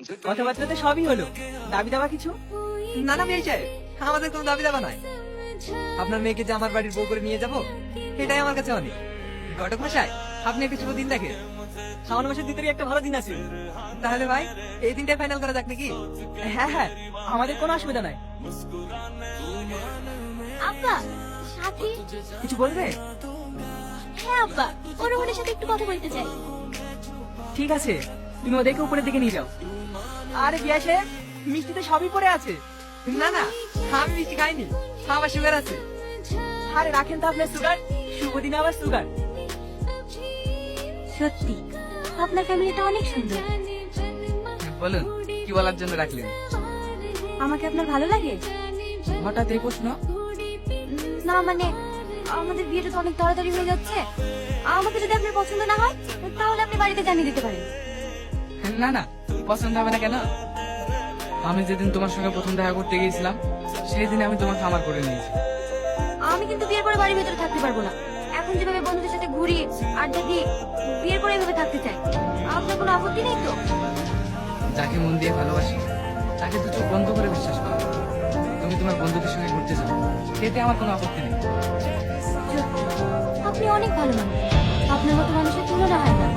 কথাবার্তাতে সবই হলো, দাবি দাবা কিছু? না না মেয়ে সাহেব, আমাদের কোনো দাবি দাবা নাই। আপনার মেয়েকে যে আমার বাড়ির বউ করে নিয়ে যাব, এটাই আমার কাছে অনেক। ঘটক মশাই, আপনি একটু শুভ দিন দেখে। শ্রাবণ মাসের 2 তারিখ একটা ভালো দিন আছে। তাহলে ভাই এই দিনটাই ফাইনাল করা যাক নাকি? হ্যাঁ হ্যাঁ, আমাদের কোনো অসুবিধা নাই। আব্বা, সাথী। কিছু বলবে? হ্যাঁ আব্বা, ওর বোনের সাথে একটু কথা বলতে চাই। ঠিক আছে, তুমি ওদেরকে উপরের দিকে নিয়ে যাও। আরে বিয়া সাহেব, মিষ্টিতে সবই পড়ে আছে। না না, আমি মিষ্টি খাইনি, আমার সুগার আছে। আরে রাখেন তো আপনার সুগার, শুভ দিনে আবার সুগার। সত্যি আপনার ফ্যামিলিটা অনেক সুন্দর। বলুন, কি বলার জন্য রাখলেন? আমাকে আপনার ভালো লাগে? হঠাৎ এই প্রশ্ন? না মানে, আমাদের বিয়েটা তো অনেক তাড়াতাড়ি হয়ে যাচ্ছে। আমাকে যদি আপনার পছন্দ না হয়, তাহলে আপনি বাড়িতে জানিয়ে দিতে পারেন। না না, পছন্দ হবে না কেন? আমি যেদিন তোমার সঙ্গে প্রথম দেখা করতে গিয়েছিলাম, সেই দিন আমি তোমাকে আমার করে নিয়েছি। আমি কিন্তু বিয়ের পরে বাড়ির ভেতরে থাকতে পারবো না। এখন যেভাবে বন্ধুদের সাথে ঘুরি, আড্ডা দিই, বিয়ের পরে এভাবে থাকতে চাই। আপনার কোনো আপত্তি নেই তো? যাকে মন দিয়ে ভালোবাসি, তাকে দু চোখ বন্ধ করে বিশ্বাস করো। তুমি তোমার বন্ধুদের সঙ্গে ঘুরতে যাও, এতে আমার কোনো আপত্তি নেই। সত্যি, আপনি অনেক ভালো মানুষ। আপনার মতো মানুষের তুলনা হয় না।